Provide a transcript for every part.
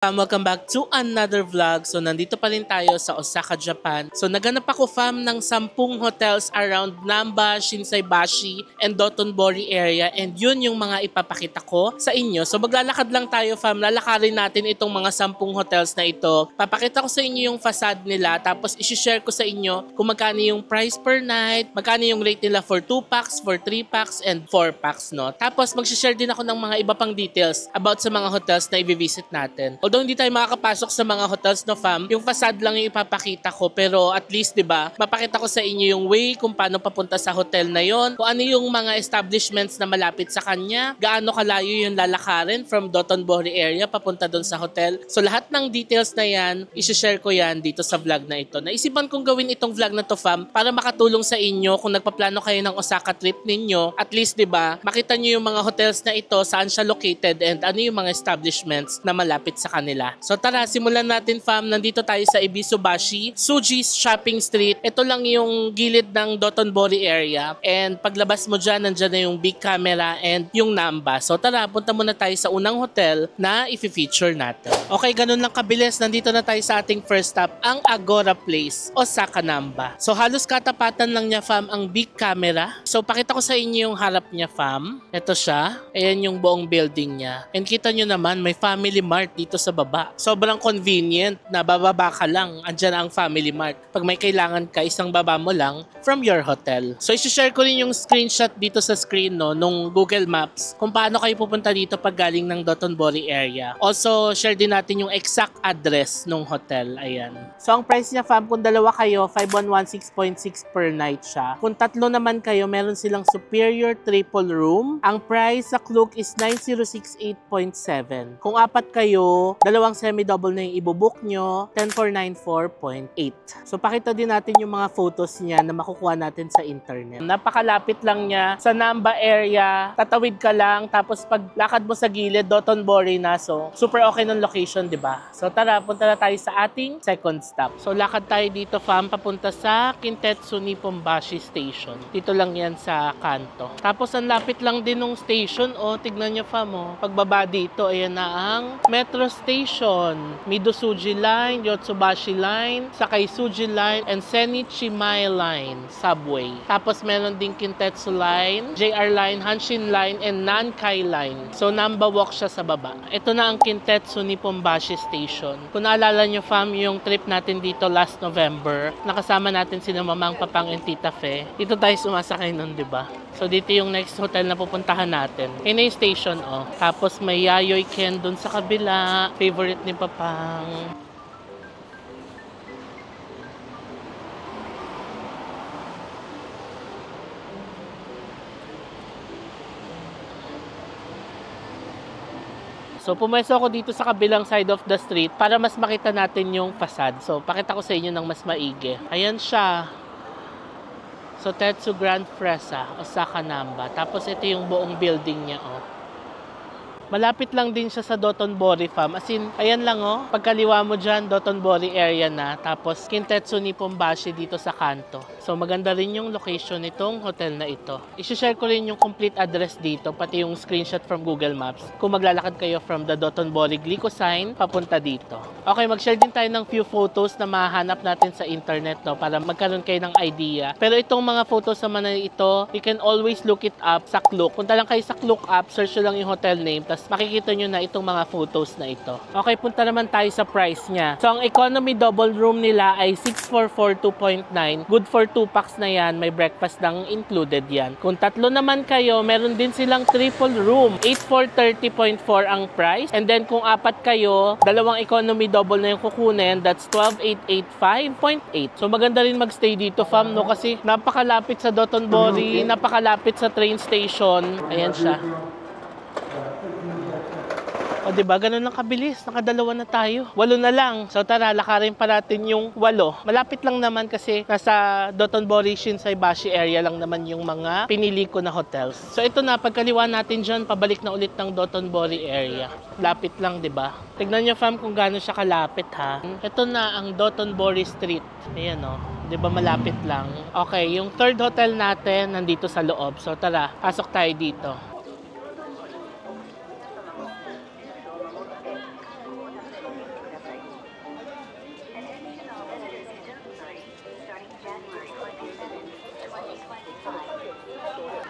Welcome back to another vlog. So nandito pa rin tayo sa Osaka, Japan. So naganap ako fam ng 10 hotels around Namba, Shinsaibashi, and Dotonbori area. And yun yung mga ipapakita ko sa inyo. So maglalakad lang tayo fam. Lalakarin natin itong mga 10 hotels na ito. Papakita ko sa inyo yung facade nila. Tapos isi-share ko sa inyo kung magkano yung price per night, magkano yung rate nila for 2 packs, for 3 packs, and 4 packs. No? Tapos mag-share din ako ng mga iba pang details about sa mga hotels na i-visit natin. Although hindi tayo makakapasok sa mga hotels no fam, yung facade lang yung ipapakita ko pero at least 'di ba, mapakita ko sa inyo yung way kung paano papunta sa hotel na yon, kung ano yung mga establishments na malapit sa kanya, gaano kalayo yung lalakarin from Dotonbori area papunta doon sa hotel. So lahat ng details na yan, i-share ko yan dito sa vlog na ito. Naisipan kong gawin itong vlog na to fam para makatulong sa inyo kung nagpaplano kayo ng Osaka trip ninyo. At least 'di ba, makita niyo yung mga hotels na ito, saan siya located and ano yung mga establishments na malapit sa kanila. So tara, simulan natin fam. Nandito tayo sa Ebisubashi, Suji's Shopping Street. Ito lang yung gilid ng Dotonbori area. And paglabas mo dyan, nandyan na yung big camera and yung Namba. So tara, punta muna tayo sa unang hotel na i-feature natin. Okay, ganun lang kabilis. Nandito na tayo sa ating first stop, ang Agora Place, Osaka, Namba. So halos katapatan lang niya fam ang big camera. So pakita ko sa inyo yung harap niya fam. Ito siya. Ayan yung buong building niya. And kita nyo naman, may Family Mart dito sa baba. Sobrang convenient na bababa ka lang, andyan ang Family Mart. Pag may kailangan ka, isang baba mo lang from your hotel. So isi-share ko rin yung screenshot dito sa screen no, nung Google Maps kung paano kayo pupunta dito pag galing ng Dotonbori area. Also, share din natin yung exact address ng hotel. Ayan. So ang price niya fam, kung dalawa kayo, 5116.6 per night siya. Kung tatlo naman kayo, meron silang superior triple room. Ang price sa Klook is 9068.7. Kung apat kayo, dalawang semi-double na yung ibubook nyo, 10494.8. So pakita din natin yung mga photos niya na makukuha natin sa internet. Napakalapit lang niya sa Namba area, tatawid ka lang, tapos pag lakad mo sa gilid, Dotonbori na. So super okay ng location, di ba? So tara, punta na tayo sa ating second stop. So lakad tayo dito fam, papunta sa Kintetsu Nippon-bashi Station. Dito lang yan sa kanto. Tapos ang lapit lang din ng station, tignan nyo fam, pagbaba dito, ayan na ang Metro Station, Midosuji Line, Yotsubashi Line, Sakaisuji Line, and Senichimai Line, Subway. Tapos meron din Kintetsu Line, JR Line, Hanshin Line, and Nankai Line. So Namba walk siya sa baba. Ito na ang Kintetsu Nippon-bashi Station. Kung naalala nyo fam, yung trip natin dito last November, nakasama natin si Mamang Papang and Tita Fe. Dito tayo sumasakay nun, di ba? So dito yung next hotel na pupuntahan natin. Yun yung station, Tapos may Yayoi Ken dun sa kabila. Favorite ni Papang. So pumeso ako dito sa kabilang side of the street para mas makita natin yung facade. So pakita ko sa inyo ng mas maigi. Ayan siya. So Tetsu Grand Fresa, Osaka, Namba. Tapos ito yung buong building niya, Malapit lang din siya sa Dotonbori fam. As in, ayan lang pagkaliwa mo dyan, Dotonbori area na. Tapos Kintetsu Nippon-bashi dito sa kanto. So maganda rin yung location nitong hotel na ito. I-share ko rin yung complete address dito, pati yung screenshot from Google Maps. Kung maglalakad kayo from the Dotonbori Glico sign, papunta dito. Okay, mag-share din tayo ng few photos na mahanap natin sa internet para magkaroon kayo ng idea. Pero itong mga photos naman na ito, you can always look it up sa Klook. Punta lang kayo sa Klook app, search lang yung hotel name, makikita nyo na itong mga photos na ito. Okay, punta naman tayo sa price niya. So, ang economy double room nila ay 6442.9. Good for 2 packs na yan. May breakfast lang included yan. Kung tatlo naman kayo, meron din silang triple room. 8430.4 ang price. And then, kung apat kayo, dalawang economy double na yung kukunin. That's 12885.8. So, maganda rin magstay dito, fam, kasi napakalapit sa Dotonbori, napakalapit sa train station. Ayan siya. Diba? Ganun lang kabilis. Nakadalawa na tayo. 8 na lang. So tara, lakarin pa natin yung 8. Malapit lang naman kasi nasa Dotonbori, Shinsaibashi area lang naman yung mga pinili ko na hotels. So ito na, pagkaliwa natin dyan, pabalik na ulit ng Dotonbori area. Lapit lang, diba? Tignan nyo fam kung gaano siya kalapit ha. Ito na ang Dotonbori Street. Ayan diba malapit lang. Okay, yung third hotel natin nandito sa loob. So tara, pasok tayo dito.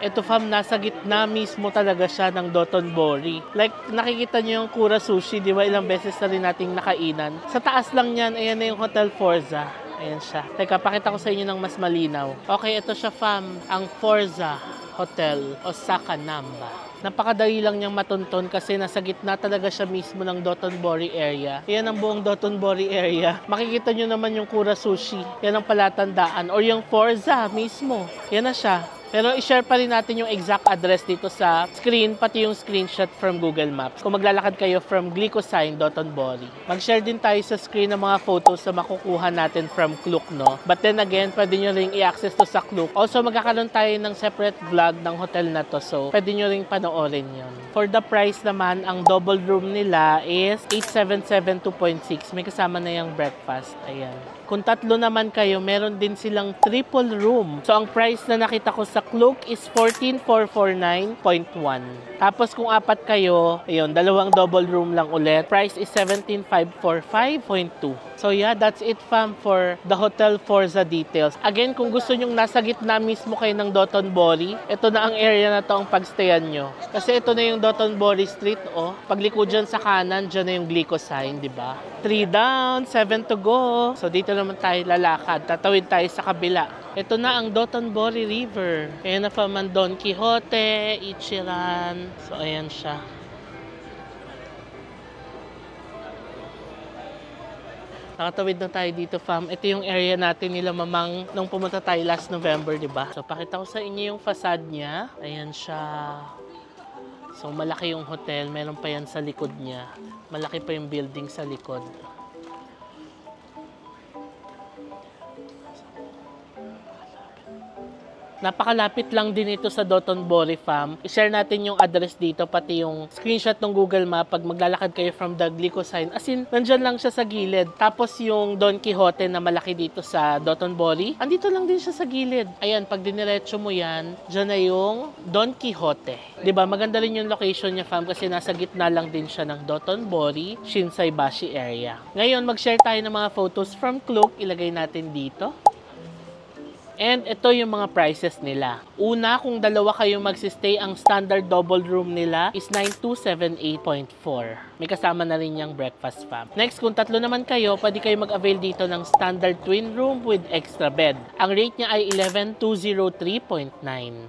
Ito fam, nasa gitna mismo talaga siya ng Dotonbori. Like, nakikita nyo yung Kura Sushi, di ba? Ilang beses na rin nating nakainan. Sa taas lang yan, ayan na yung Hotel Forza. Ayan siya. Teka, pakita ko sa inyo ng mas malinaw. Okay, ito siya fam, ang Forza Hotel Osaka Namba. Napakadali lang niyang matunton kasi nasa gitna talaga siya mismo ng Dotonbori area. Yan ang buong Dotonbori area. Makikita nyo naman yung Kura Sushi. Yan ang palatandaan. Or yung Forza mismo. Yan na siya. Pero i-share pa rin natin yung exact address dito sa screen, pati yung screenshot from Google Maps. Kung maglalakad kayo from Glycosine, Dotonbori. Mag-share din tayo sa screen ng mga photos na makukuha natin from Klook, no? But then again, pwede nyo ring i-access to sa Klook. Also, magkakaroon tayo ng separate vlog ng hotel na to. So, pwede nyo ring panoorin yun. For the price naman, ang double room nila is 877 2.6. May kasama na yung breakfast. Ayan. Kung tatlo naman kayo, meron din silang triple room. So, ang price na nakita ko sa Klook is 14,449.1. Tapos, kung apat kayo, ayun, dalawang double room lang ulit. Price is 17,545.2. So, yeah, that's it fam for the Hotel Forza details. Again, kung gusto nyong nasa gitna mismo kayo ng Dotonbori, ito na ang area na to ang pagstayan nyo. Kasi ito na yung Dotonbori Street, oh. Pagliko dyan sa kanan, dyan na yung Glycosine, di ba? 3 down, 7 to go. So, dito naman tayo lalakad. Tatawid tayo sa kabila. Ito na ang Dotonbori River. Ayan na fam ang Don Quixote, Ichiran. So, ayan siya. Nakatawid na tayo dito, fam. Ito yung area natin nila mamang nung pumunta tayo last November, di ba? So, pakita ko sa inyo yung facade niya. Ayan siya. So, malaki yung hotel. Meron pa yan sa likod niya. Malaki pa yung building sa likod. Napakalapit lang din ito sa Dotonbori fam. I-share natin yung address dito, pati yung screenshot ng Google Map pag maglalakad kayo from the Glycosine. As in, nandyan lang siya sa gilid. Tapos yung Don Quixote na malaki dito sa Dotonbori, andito lang din siya sa gilid. Ayan, pag diniretso mo yan, dyan na yung Don Quixote. Diba? Maganda rin yung location niya fam kasi nasa gitna lang din siya ng Dotonbori, Shinsaibashi area. Ngayon, mag-share tayo ng mga photos from Klook. Ilagay natin dito. And ito yung mga prices nila. Una, kung dalawa kayo magsistay, ang standard double room nila is 9,278.4. May kasama na rin yung breakfast fam. Next, kung tatlo naman kayo, pwede kayo mag-avail dito ng standard twin room with extra bed. Ang rate niya ay 11,203.9.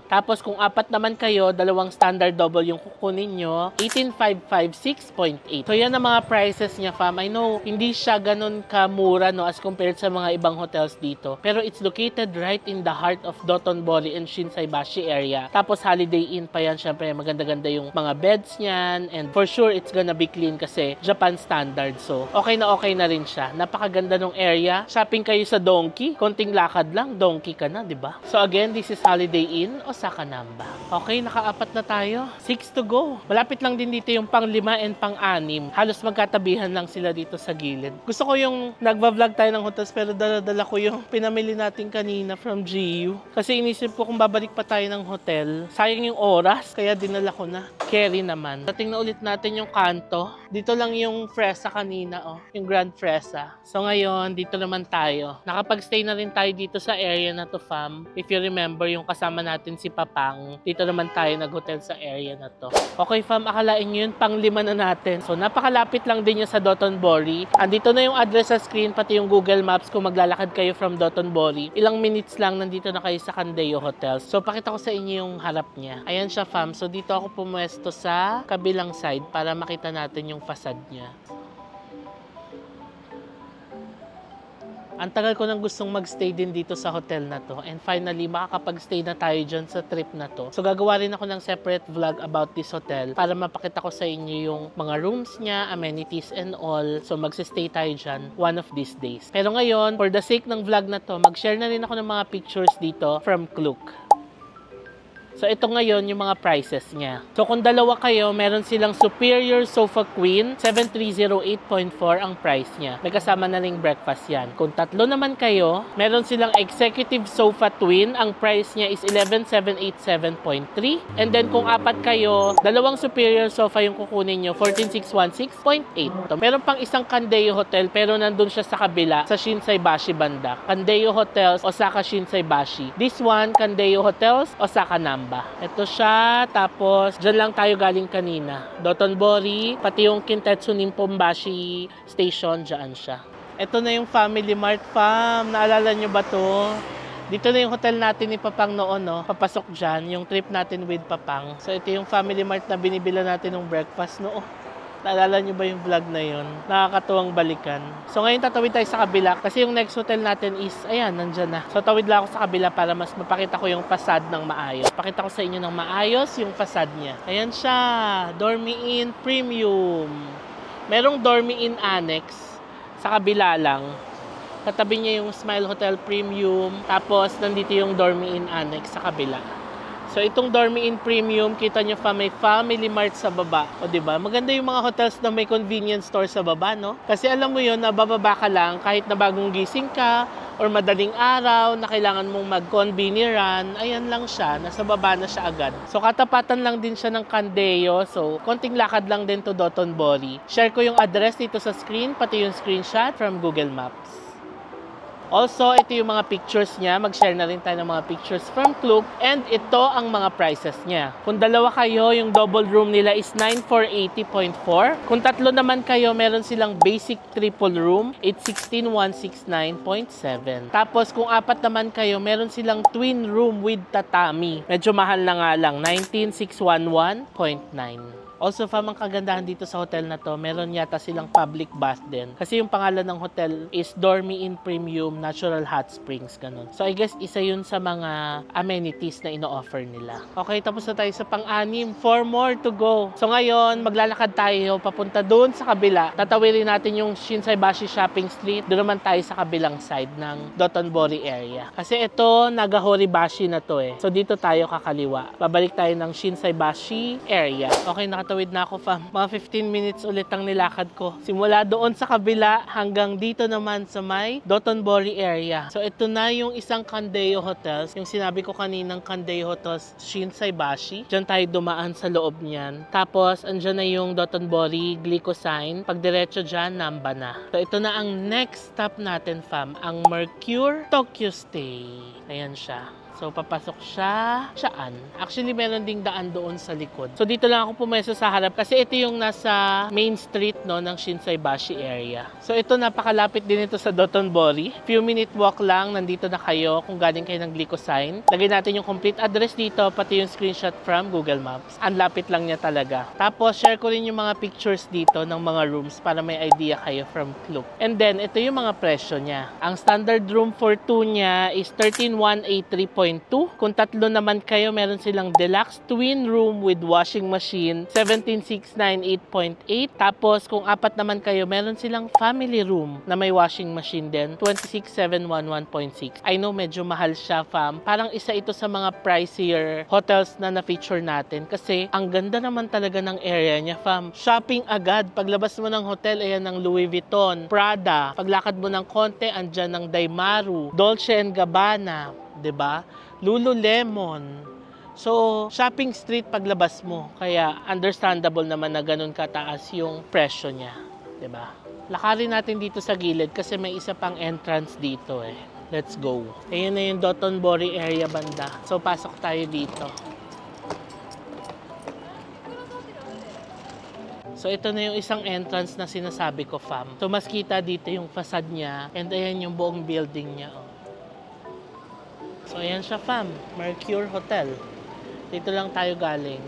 Tapos kung apat naman kayo, dalawang standard double yung kukunin nyo, 18,556.8. So yan ang mga prices niya fam. I know, hindi siya ganun kamura no, as compared sa mga ibang hotels dito. Pero it's located right in the heart of Dotonbori and Shinsaibashi area. Tapos Holiday Inn pa yan. Syempre, maganda-ganda yung mga beds niyan. And for sure, it's gonna be clean kasi Japan standard. So, okay na rin siya. Napakaganda ng area. Shopping kayo sa Donki. Konting lakad lang, Donki ka na, di ba? So again, this is Holiday Inn, Osaka Namba. Okay, nakaapat na tayo. 6 to go. Malapit lang din dito yung pang-5 and pang-6. Halos magkatabihan lang sila dito sa gilid. Gusto ko yung nagva-vlog tayo ng hotels pero dala-dala ko yung pinamili natin kanina from GU. Kasi inisip ko kung babalik pa tayo ng hotel, sayang yung oras, kaya dinala ko na. Carry naman. Dating na ulit natin yung kanto. Dito lang yung Fresa kanina, oh. Yung Grand Fresa. So ngayon, dito naman tayo. Nakapag-stay na rin tayo dito sa area na to, fam. If you remember, yung kasama natin si Papang, dito naman tayo nag-hotel sa area na to. Okay, fam, akalain nyo yun, pang-5 na natin. So napakalapit lang din yung sa Dotonbori. Andito na yung address sa screen, pati yung Google Maps kung maglalakad kayo from Dotonbori. Ilang minutes lang nandito na kayo sa Candeyo Hotel. So pakita ko sa inyo yung harap niya. Ayan siya fam. So dito ako pumuesto sa kabilang side para makita natin yung facade niya. Ang tagal ko nang gustong magstay din dito sa hotel na to. And finally, makakapag-stay na tayo dyan sa trip na to. So gagawa rin ako ng separate vlog about this hotel para mapakita ko sa inyo yung mga rooms niya, amenities and all. So magsistay tayo dyan one of these days. Pero ngayon, for the sake ng vlog na to, mag-share na rin ako ng mga pictures dito from Klook. So, ito ngayon yung mga prices niya. So, kung dalawa kayo, meron silang Superior Sofa Queen, 7,308.4 ang price niya. May kasama na ring breakfast yan. Kung tatlo naman kayo, meron silang Executive Sofa Twin, ang price niya is 11,787.3. And then, kung apat kayo, dalawang Superior Sofa yung kukunin nyo, 14,616.8. So, meron pang isang Candeyo Hotel, pero nandun siya sa kabila, sa Shinsaibashi banda. Candeyo Hotels, Osaka Shinsaibashi. This one, Candeyo Hotels, Osaka Namba. Namba. Ito siya, tapos dyan lang tayo galing kanina. Dotonbori, pati yung Kintetsu Nippon-bashi Station, dyan siya. Ito na yung Family Mart, fam. Naalala nyo ba to? Dito na yung hotel natin ni Papang noon, no? Papasok dyan, yung trip natin with Papang. So ito yung Family Mart na binibila natin ng breakfast, no? Naalala nyo ba yung vlog na yun? Nakakatuwang balikan. So ngayon tatawid tayo sa kabila kasi yung next hotel natin is, ayan, nandyan na. So tawid lang ako sa kabila para mas mapakita ko yung facade ng maayos. Pakita ko sa inyo ng maayos yung facade niya. Ayan siya, Dormy Inn Premium. Merong Dormy Inn Annex sa kabila lang. Katabi niya yung Smile Hotel Premium. Tapos nandito yung Dormy Inn Annex sa kabila. So itong Dormy Inn Premium, kita nyo pa may Family Mart sa baba. O diba? Maganda yung mga hotels na may convenience store sa baba, no? Kasi alam mo yun, nabababa ka lang kahit na bagong gising ka or madaling araw na kailangan mong mag-conveni run, ayan lang siya, nasa baba na siya agad. So katapatan lang din siya ng Candeo, so konting lakad lang din to Dotonbori. Share ko yung address dito sa screen, pati yung screenshot from Google Maps. Also, ito yung mga pictures niya. Mag-share na rin tayo ng mga pictures from Klook. And ito ang mga prices niya. Kung dalawa kayo, yung double room nila is 9,480.4. Kung tatlo naman kayo, meron silang basic triple room. It's 16,169.7. Tapos, kung apat naman kayo, meron silang twin room with tatami. Medyo mahal na nga lang. 19,611.9. Also, fam, ang kagandahan dito sa hotel na to, meron yata silang public bath din. Kasi yung pangalan ng hotel is Dormy Inn Premium Natural Hot Springs, ganun. So, I guess, isa yun sa mga amenities na ino-offer nila. Okay, tapos na tayo sa pang-anim. 4 more to go. So, ngayon, maglalakad tayo papunta doon sa kabila. Tatawirin natin yung Shinsaibashi Shopping Street. Doon naman tayo sa kabilang side ng Dotonbori area. Kasi ito, Nagahoribashi na to eh. So, dito tayo kakaliwa. Babalik tayo ng Shinsaibashi area. Okay, nakatawid na ako, fam. Mga 15 minutes ulit ang nilakad ko. Simula doon sa kabila hanggang dito naman sa may Dotonbori area. So, ito na yung isang Candeo Hotels. Yung sinabi ko kaninang Candeo Hotels Shinsaibashi. Diyan tayo dumaan sa loob niyan. Tapos, andyan na yung Dotonbori Glycosine. Pag diretso dyan, Namba na. So, ito na ang next stop natin, fam. Ang Mercure Tokyo Stay. Ayan siya. So, papasok siya saan. Actually, meron ding daan doon sa likod. So, dito lang ako pumeso sa harap kasi ito yung nasa main street, no, ng Shinsaibashi area. So, ito napakalapit din ito sa Dotonbori. Few minute walk lang, nandito na kayo kung galing kayo ng Glycosine. Lagay natin yung complete address dito, pati yung screenshot from Google Maps. Ang lapit lang niya talaga. Tapos, share ko rin yung mga pictures dito ng mga rooms para may idea kayo from Klook. And then, ito yung mga presyo niya. Ang standard room for 2 niya is 13,183.2. Kung tatlo naman kayo, meron silang deluxe twin room with washing machine, 17,698.8. Tapos, kung apat naman kayo, meron silang family room na may washing machine din, 26,711.6. I know, medyo mahal siya, fam. Parang isa ito sa mga pricier hotels na na-feature natin kasi ang ganda naman talaga ng area niya, fam. Shopping agad. Paglabas mo ng hotel, ayan ng Louis Vuitton, Prada. Paglakad mo ng konti, andyan ng Daimaru, Dolce & Gabbana, 'di ba? Lululemon. So, shopping street paglabas mo. Kaya understandable naman na ganun kataas yung presyo niya, 'di ba? Lakarin natin dito sa gilid kasi may isa pang entrance dito eh. Let's go. Ayun na yung Dotonbori area banda. So, pasok tayo dito. So, ito na yung isang entrance na sinasabi ko, fam. So, mas kita dito yung facade niya and ayan yung buong building niya, oh. So, ayan siya, fam. Mercure Hotel. Dito lang tayo galing.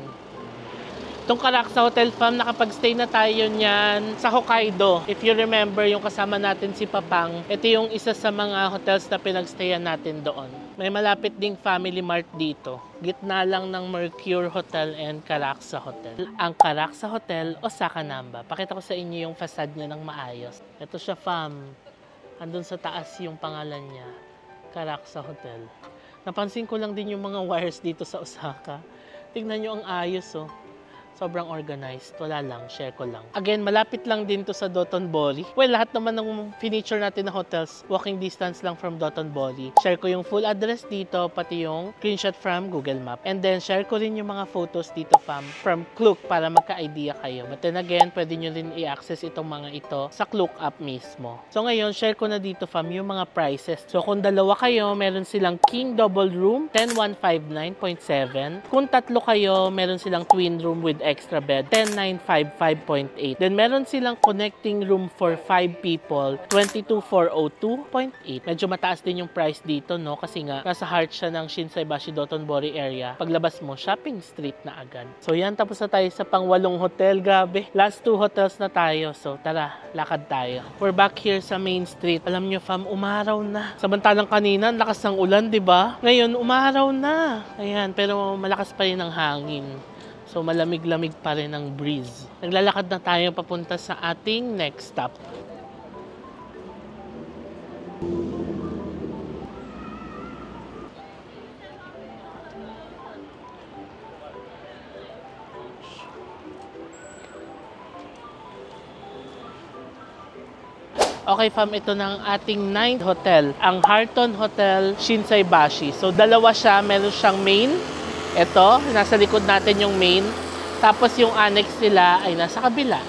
Itong Karaksa Hotel, fam, nakapag-stay na tayo niyan sa Hokkaido. If you remember, yung kasama natin si Papang, ito yung isa sa mga hotels na pinag-stayan natin doon. May malapit ding Family Mart dito. Gitna lang ng Mercure Hotel and Karaksa Hotel. Ang Karaksa Hotel, Osaka, Namba. Pakita ko sa inyo yung facade niya ng maayos. Ito siya, fam. Andun sa taas yung pangalan niya. Karaksa Hotel. Napansin ko lang din yung mga wires dito sa Osaka. Tingnan nyo ang ayos, oh. Sobrang organized. Wala lang, share ko lang. Again, malapit lang din to sa Dotonbori. Well, lahat naman ng finiture natin na hotels, walking distance lang from Dotonbori. Share ko yung full address dito, pati yung screenshot from Google Map. And then, share ko rin yung mga photos dito from Klook para magka-idea kayo. But then again, pwede nyo rin i-access itong mga ito sa Klook app mismo. So ngayon, share ko na dito yung mga prices. So kung dalawa kayo, meron silang King Double Room, 10,159.7. Kung tatlo kayo, meron silang Twin Room with extra bed, 10,955.8. Then meron silang Connecting Room for 5 people, 22,402.8. Medyo mataas din yung price dito, no? Kasi nga, nasa heart siya ng Shinsaibashi Dotonbori area. Paglabas mo, shopping street na agad. So yan, tapos na tayo sa pang-8 hotel. Grabe, last 2 hotels na tayo. So tara, lakad tayo. We're back here sa main street. Alam nyo, fam, umaraw na. Samantalang kanina, lakas ng ulan, di ba? Ngayon, umaraw na. Ayan, pero malakas pa rin ang hangin. So, malamig-lamig pa rin ang breeze. Naglalakad na tayo papunta sa ating next stop. Okay, fam, ito na ang ating 9th hotel. Ang Harton Hotel Shinsaibashi. So, dalawa siya. Meron siyang main. Ito, nasa likod natin yung main. Tapos yung annex nila ay nasa kabila.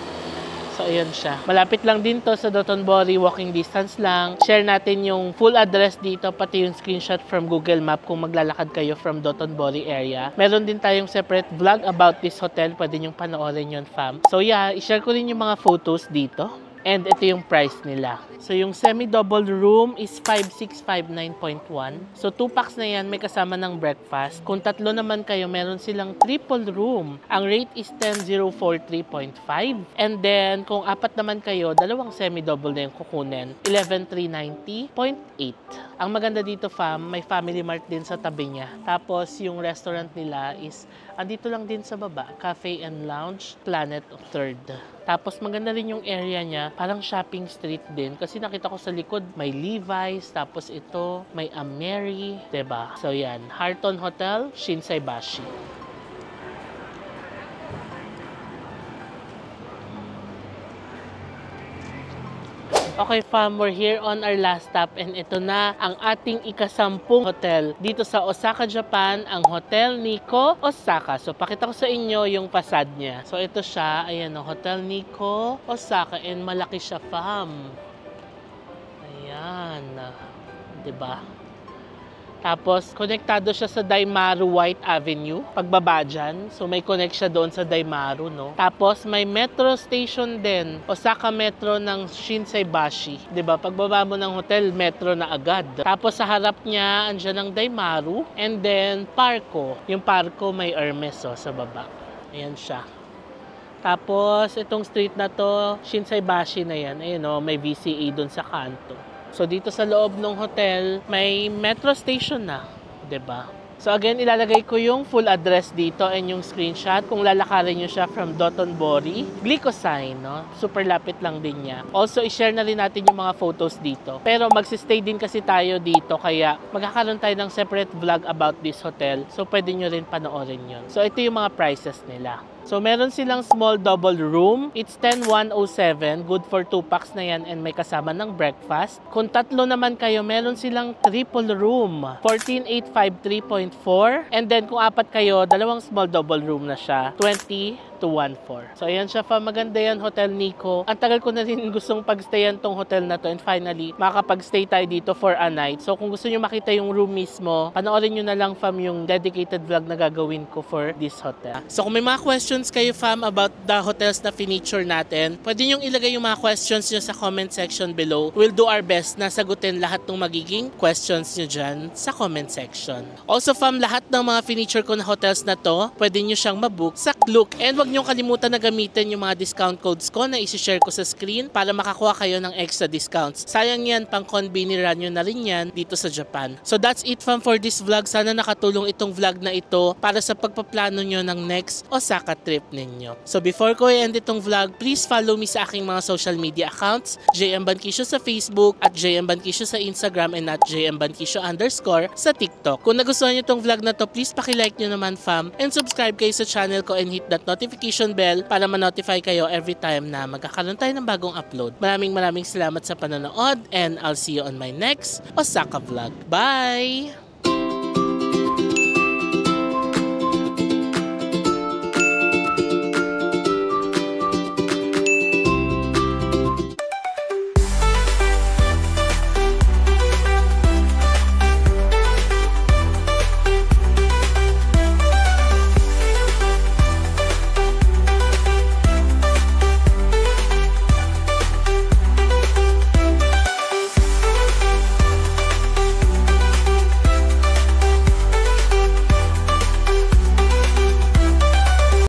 So, ayan siya. Malapit lang din to sa Dotonbori, walking distance lang. Share natin yung full address dito, pati yung screenshot from Google Map kung maglalakad kayo from Dotonbori area. Meron din tayong separate vlog about this hotel. Pwede nyong panoorin yun, fam. So, yeah, i-share ko rin yung mga photos dito. And ito yung price nila. So, yung semi-double room is 5,659.1. So, 2 packs na yan, may kasama ng breakfast. Kung tatlo naman kayo, meron silang triple room. Ang rate is 10,043.5. And then, kung 4 naman kayo, dalawang semi-double na yung kukunin. 11,390.8. Ang maganda dito, fam, may family mart din sa tabi niya. Tapos, yung restaurant nila is andito lang din sa baba. Cafe and Lounge, Planet of Third. Tapos maganda rin yung area niya, parang shopping street din. Kasi nakita ko sa likod, may Levi's, tapos ito, may Ameri, diba? So yan, Harton Hotel, Shinsaibashi. Okay, fam, we're here on our last stop and ito na ang ating ika-10 hotel dito sa Osaka, Japan, ang Hotel Nikko Osaka. So, pakita ko sa inyo yung facade niya. So, ito siya, ayan o, Hotel Nikko Osaka, and malaki siya, fam. Ayan, diba? Tapos, konektado siya sa Daimaru White Avenue. Pagbaba dyan. So, may connect siya doon sa Daimaru, no? Tapos, may metro station din. Osaka Metro ng Shinsaibashi. Diba? Pagbaba mo ng hotel, metro na agad. Tapos, sa harap niya, andyan ang Daimaru. And then, Parco. Yung Parco may Hermes, oh, sa baba. Ayan siya. Tapos, itong street na to, Shinsaibashi na yan. Ayun, oh, may VCA doon sa kanto. So, dito sa loob ng hotel, may metro station na. 'Di ba? So, again, ilalagay ko yung full address dito and yung screenshot kung lalakarin nyo siya from Dotonbori. Glycosine, no? Super lapit lang din niya. Also, i-share na rin natin yung mga photos dito. Pero magsistay din kasi tayo dito, kaya magkakaroon tayo ng separate vlog about this hotel. So, pwede nyo rin panoorin yun. So, ito yung mga prices nila. So, meron silang small double room. It's 10,107. Good for 2 packs na yan and may kasama ng breakfast. Kung tatlo naman kayo, meron silang triple room. 14,853.4. And then, kung 4 kayo, dalawang small double room na siya. 20,214. So, ayan siya, fam. Maganda yan, Hotel Nikko. Ang tagal ko na rin gustong pagstayan tong hotel na to. And finally, makakapag-stay tayo dito for a night. So, kung gusto nyo makita yung room mismo, panoorin nyo na lang, fam, yung dedicated vlog na gagawin ko for this hotel. So, kung may mga questions kayo, fam, about the hotels na finiture natin, pwede nyong ilagay yung mga questions nyo sa comment section below. We'll do our best na sagutin lahat ng magiging questions nyo dyan sa comment section. Also, fam, lahat ng mga finiture ko na hotels na to, pwede nyo siyang mabook sa Klook. And wag nyong kalimutan na gamitin yung mga discount codes ko na isi-share ko sa screen para makakuha kayo ng extra discounts. Sayang yan, pang conveniran nyo na rin yan dito sa Japan. So that's it, fam, for this vlog. Sana nakatulong itong vlog na ito para sa pagpaplano nyo ng next Osaka trip ninyo. So before ko i-end itong vlog, please follow me sa aking mga social media accounts, JM Bankisyo sa Facebook at JM Bankisyo sa Instagram and at JM Bankisyo _ sa TikTok. Kung nagustuhan nyo itong vlog na to, please paki-like nyo naman, fam, and subscribe kayo sa channel ko and hit that notification notification bell para ma-notify kayo every time na magkakaroon tayo ng bagong upload. Maraming salamat sa panonood and I'll see you on my next Osaka vlog. Bye!